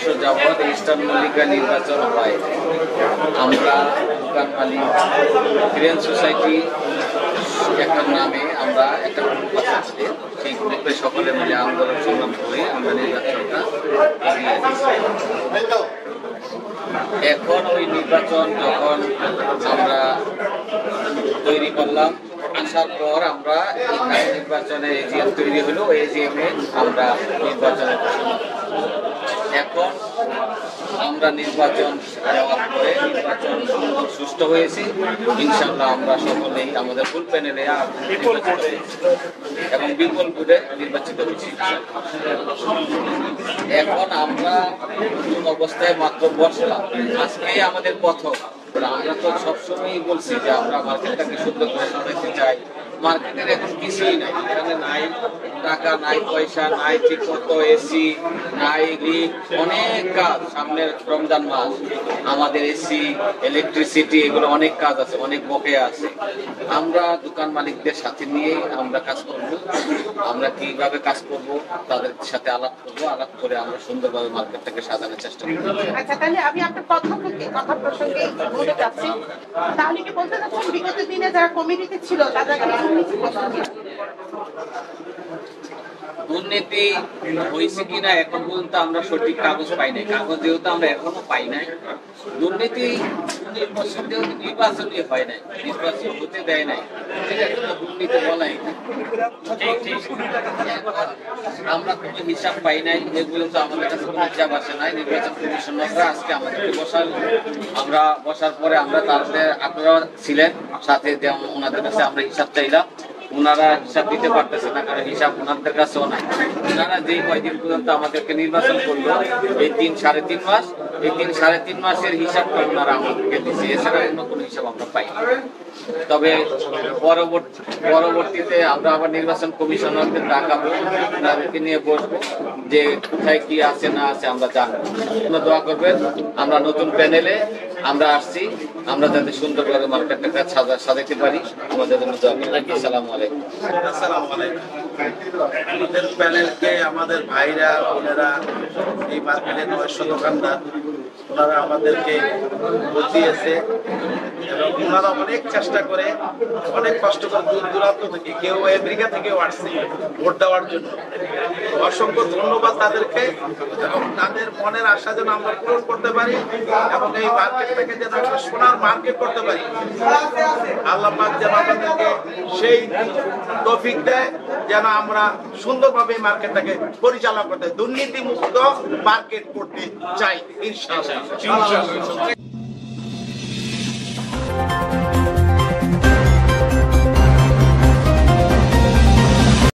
বছর যাবৎ ইস্টার্ন মল্লিকা নির্বাচন হয়। আমরা দোকান মালিক ফ্রেন্ড সোসাইটি একটা নামে আমরা একটা গ্রুপ আছে, সেই গ্রুপে সকলে মিলে আন্দোলন সংগ্রাম করে আমরা নির্বাচনটা এগিয়ে দিচ্ছি। এখন ওই নির্বাচন যখন আমরা তৈরি করলাম, আসার পর আমরা এই নির্বাচনে এজিএম তৈরি হলো, এজিএম এ আমরা নির্বাচনে এখন আমরা নির্বাচন দেওয়ার পরে নির্বাচন সুষ্ঠু হয়েছে। ইনশাআল্লাহ আমরা সকলেই আমাদের ফুল প্যানেলে এবং বিপুল ভোটে নির্বাচিত হয়েছি। এখন আমরা নতুন অবস্থায় মাত্র বসলাম, আজকে আমাদের প্রথম। আমরা তো সবসময়ই বলছি যে আমরা মার্কেটটাকে সুন্দর করে সাজাতে চাই। মার্কেটের এখন কিছুই নাই, এখানে নাই টাকা, নাই পয়সা, নাই ঠিক মতো এসি, নাই লিফট, অনেক কাজ। সামনের রমজান মাস, আমাদের এসি, ইলেকট্রিসিটি, এগুলো অনেক কাজ আছে, অনেক বকেয়া আছে। আমরা দোকান মালিকদের সাথে নিয়ে আমরা কাজ করব। আমরা কিভাবে কাজ করব তাদের সাথে আলাপ করব, আলাপ করে আমরা সুন্দরভাবে মার্কেটটাকে সাজানোর চেষ্টা করব। আচ্ছা, তাহলে আমি আপনার কথা প্রসঙ্গে বলতে চাচ্ছি, তাহলে কি বলতে চাচ্ছেন বিগত দিনে যারা কমিটিতে ছিল তাদের দুর্নীতি হয়েছে কিনা এখন পর্যন্ত আমরা সঠিক কাগজ পাই নাই। কাগজ যেহেতু আমরা এখনো পাই নাই, দুর্নীতি নির্বাচনই হয় নাই, নির্বাচন হতে দেয় নাই, এটা কোনো দুর্নীতি বলাই। আমরা কোনো হিসাব পাই নাই, এগুলো তো আমাদের কাছে কোনো হিসাব আসে নাই। নির্বাচন কমিশনাররা আজকে আমাদেরকে বসাল, আমরা বসার পরে আমরা তাদের, আপনারা ছিলেন সাথে, যেমন ওনাদের কাছে আমরা হিসাব চাইলাম। ওনারা হিসাব দিতে পারতেছে না, কারণ হিসাব ওনাদের কাছেও নাই। ওনারা যেই কয়দিন পর্যন্ত আমাদেরকে নির্বাচন করলো, এই 3-3.5 মাস, এই 3-3.5 মাসের হিসাবটা ওনারা আমাদেরকে দিচ্ছে, এছাড়া অন্য কোনো হিসাব আমরা পাই। তবে পরবর্তীতে আমরা আবার নির্বাচন কমিশনারদের ডাকাবো, ওনাদেরকে নিয়ে বসবো যে কোথায় কি আছে না আছে আমরা জানবো। আপনারা দোয়া করবেন, আমরা নতুন প্যানেলে আমরা আসছি, আমরা যাতে সুন্দরভাবে মার্কেটটাকে সাজাতে পারি, আমাদের জন্য দোয়া করবেন। আসসালামু আলাইকুম। আসসালামু আলাইকুম। আমাদের প্যানেলকে আমাদের ভাইরা বোনেরা, এই মার্কেটের 900 দোকানদার, ওনারা আমাদেরকে বুঝিয়েছে এবং ওনারা অনেক চেষ্টা করে, অনেক কষ্ট করে দূর দূরান্ত থেকে, কেউ আমেরিকা থেকেও আসছে ভোট দেওয়ার জন্য। অসংখ্য ধন্যবাদ তাদেরকে, এবং তাদের মনের আশা যেন আমরা পূরণ করতে পারি এবং এই মার্কেটটাকে যেন আমরা সোনার মার্কেট করতে পারি। আল্লাহ পাক যেন আমাদেরকে সেই তৌফিক দেয়, যেন আমরা সুন্দরভাবে এই মার্কেটটাকে পরিচালনা করতে, দুর্নীতি মুক্ত মার্কেট করতে চাই ইনশাআল্লাহ।